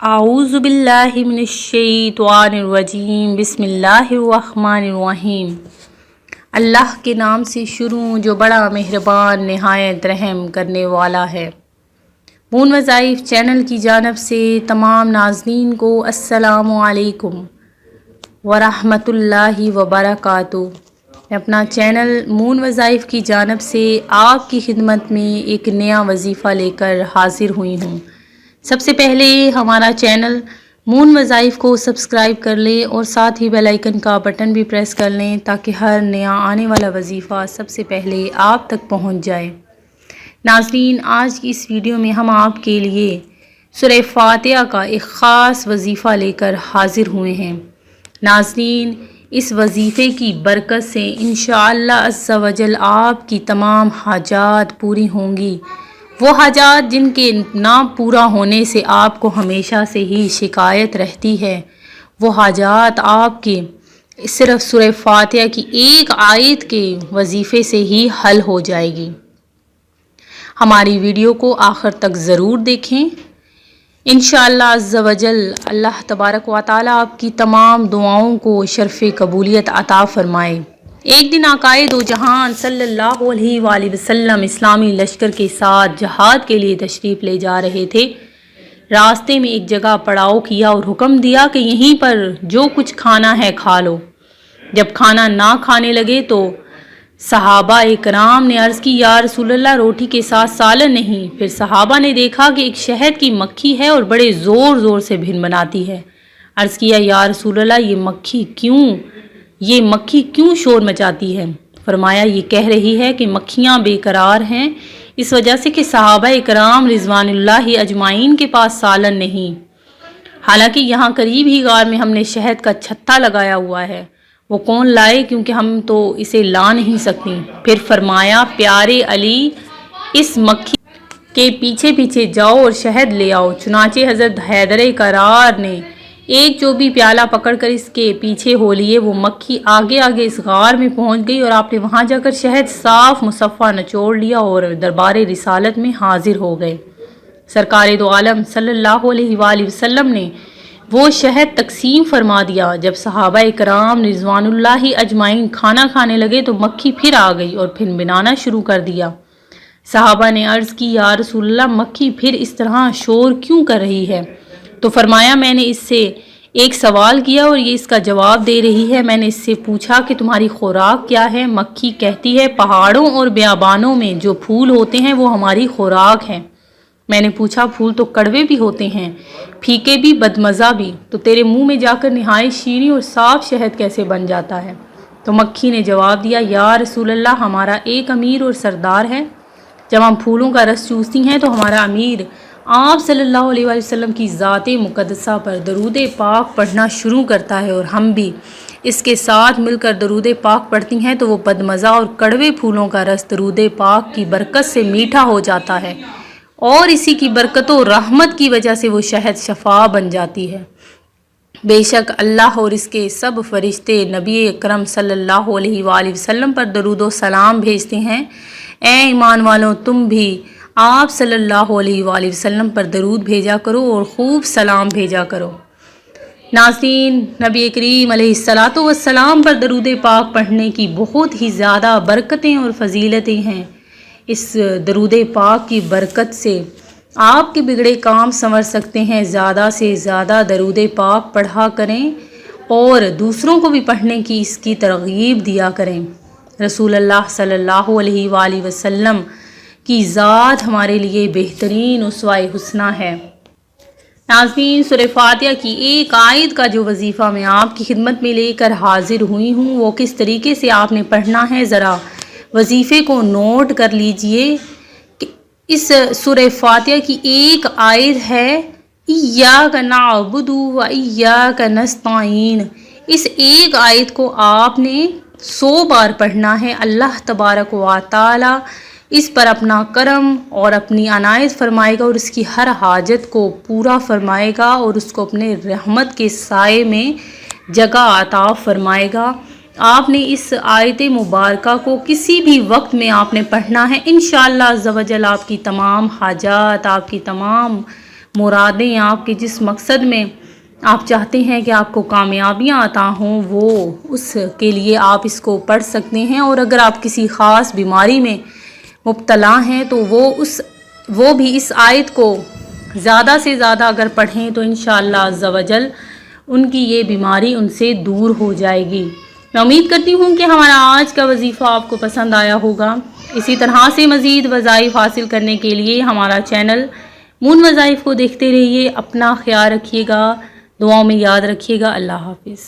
اعوذ باللہ من الشیطان الرجیم بسم اللہ الرحمن الرحیم۔ اللہ کے نام سے شروع جو بڑا مہربان نہایت رحم کرنے والا ہے۔ مون وظائف چینل کی جانب سے تمام ناظرین کو السلام علیکم ورحمۃ اللہ وبرکاتہ۔ میں اپنا چینل مون وظائف کی جانب سے آپ کی خدمت میں ایک نیا وظیفہ لے کر حاضر ہوئی ہوں۔ سب سے پہلے ہمارا چینل مون وظائف کو سبسکرائب کر لیں اور ساتھ ہی بیل آئیکن کا بٹن بھی پریس کر لیں تاکہ ہر نیا آنے والا وظیفہ سب سے پہلے آپ تک پہنچ جائے۔ ناظرین، آج کی اس ویڈیو میں ہم آپ کے لیے سورہ فاتحہ کا ایک خاص وظیفہ لے کر حاضر ہوئے ہیں۔ ناظرین، اس وظیفے کی برکت سے انشاءاللہ عز و جل آپ کی تمام حاجات پوری ہوں گی۔ وہ حاجات جن کے نہ پورا ہونے سے آپ کو ہمیشہ سے ہی شکایت رہتی ہے، وہ حاجات آپ کے صرف سورہ فاتحہ کی ایک آیت کے وظیفے سے ہی حل ہو جائے گی۔ ہماری ویڈیو کو آخر تک ضرور دیکھیں۔ انشاءاللہ عز و جل اللہ تبارک و تعالیٰ آپ کی تمام دعاؤں کو شرف قبولیت عطا فرمائے۔ ایک دن آقائے دو جہان صلی اللہ علیہ وآلہ وسلم اسلامی لشکر کے ساتھ جہاد کے لیے تشریف لے جا رہے تھے۔ راستے میں ایک جگہ پڑاؤ کیا اور حکم دیا کہ یہیں پر جو کچھ کھانا ہے کھا لو۔ جب کھانا نہ کھانے لگے تو صحابہ کرام نے عرض کی، یا رسول اللہ، روٹی کے ساتھ سالن نہیں۔ پھر صحابہ نے دیکھا کہ ایک شہد کی مکھی ہے اور بڑے زور زور سے بھن بناتی ہے۔ عرض کیا، یا رسول اللہ، یہ مکھی کیوں شور مچاتی ہے؟ فرمایا، یہ کہہ رہی ہے کہ مکھیاں بے قرار ہیں، اس وجہ سے کہ صحابہ کرام رضوان اللہ اجمعین کے پاس سالن نہیں، حالانکہ یہاں قریب ہی غار میں ہم نے شہد کا چھتا لگایا ہوا ہے، وہ کون لائے کیونکہ ہم تو اسے لا نہیں سکتی۔ پھر فرمایا، پیارے علی، اس مکھی کے پیچھے پیچھے جاؤ اور شہد لے آؤ۔ چنانچہ حضرت حیدر کرار نے ایک جو بھی پیالہ پکڑ کر اس کے پیچھے ہو لیے۔ وہ مکھی آگے آگے اس غار میں پہنچ گئی اور آپ نے وہاں جا کر شہد صاف مصفہ نچوڑ لیا اور دربار رسالت میں حاضر ہو گئے۔ سرکار دو عالم صلی اللہ علیہ وآلہ وسلم نے وہ شہد تقسیم فرما دیا۔ جب صحابہ کرام رضوان اللہ اجمعین کھانا کھانے لگے تو مکھی پھر آ گئی اور پھر بنانا شروع کر دیا۔ صحابہ نے عرض کی، یا رسول اللہ، مکھی پھر اس طرح شور کیوں کر رہی ہے؟ تو فرمایا، میں نے اس سے ایک سوال کیا اور یہ اس کا جواب دے رہی ہے۔ میں نے اس سے پوچھا کہ تمہاری خوراک کیا ہے؟ مکھی کہتی ہے، پہاڑوں اور بیابانوں میں جو پھول ہوتے ہیں وہ ہماری خوراک ہے۔ میں نے پوچھا، پھول تو کڑوے بھی ہوتے ہیں، پھیکے بھی، بدمزہ بھی، تو تیرے منہ میں جا کر نہایت شیریں اور صاف شہد کیسے بن جاتا ہے؟ تو مکھی نے جواب دیا، یا رسول اللہ، ہمارا ایک امیر اور سردار ہے۔ جب ہم پھولوں کا رس چوستی ہیں تو ہمارا امیر آپ صلی اللہ علیہ وآلہ وسلم کی ذات مقدسہ پر درود پاک پڑھنا شروع کرتا ہے اور ہم بھی اس کے ساتھ مل کر درود پاک پڑھتی ہیں تو وہ بدمزہ اور کڑوے پھولوں کا رس درود پاک کی برکت سے میٹھا ہو جاتا ہے اور اسی کی برکت و رحمت کی وجہ سے وہ شہد شفا بن جاتی ہے۔ بے شک اللہ اور اس کے سب فرشتے نبی اکرم صلی اللہ علیہ وآلہ وسلم پر درود و سلام بھیجتے ہیں۔ اے ایمان والوں، تم بھی آپ صلی اللہ علیہ وآلہ وسلم پر درود بھیجا کرو اور خوب سلام بھیجا کرو۔ ناظرین، نبی کریم علیہ السلام پر درود پاک پڑھنے کی بہت ہی زیادہ برکتیں اور فضیلتیں ہیں۔ اس درود پاک کی برکت سے آپ کے بگڑے کام سنور سکتے ہیں۔ زیادہ سے زیادہ درود پاک پڑھا کریں اور دوسروں کو بھی پڑھنے کی اس کی ترغیب دیا کریں۔ رسول اللہ صلی اللہ علیہ وآلہ وسلم کی ذات ہمارے لیے بہترین اسوہ حسنہ ہے۔ ناظرین، سورہ فاتحہ کی ایک آیت کا جو وظیفہ میں آپ کی خدمت میں لے کر حاضر ہوئی ہوں، وہ کس طریقے سے آپ نے پڑھنا ہے، ذرا وظیفے کو نوٹ کر لیجئے کہ اس سورہ فاتحہ کی ایک آیت ہے، ایاک نعبد و ایاک نستعین۔ اس ایک آیت کو آپ نے 100 بار پڑھنا ہے۔ اللہ تبارک و تعالی اس پر اپنا کرم اور اپنی عنایت فرمائے گا اور اس کی ہر حاجت کو پورا فرمائے گا اور اس کو اپنے رحمت کے سائے میں جگہ عطا فرمائے گا۔ آپ نے اس آیت مبارکہ کو کسی بھی وقت میں آپ نے پڑھنا ہے۔ انشاءاللہ عز و جل آپ کی تمام حاجات، آپ کی تمام مرادیں، آپ کے جس مقصد میں آپ چاہتے ہیں کہ آپ کو کامیابیاں عطا ہوں، وہ اس کے لیے آپ اس کو پڑھ سکتے ہیں۔ اور اگر آپ کسی خاص بیماری میں مبتلا ہیں تو وہ بھی اس آیت کو زیادہ سے زیادہ اگر پڑھیں تو انشاءاللہ عز و جل ان کی یہ بیماری ان سے دور ہو جائے گی۔ میں امید کرتی ہوں کہ ہمارا آج کا وظیفہ آپ کو پسند آیا ہوگا۔ اسی طرح سے مزید وظائف حاصل کرنے کے لیے ہمارا چینل مون وظائف کو دیکھتے رہیے۔ اپنا خیال رکھیے گا، دعاؤں میں یاد رکھیے گا۔ اللہ حافظ۔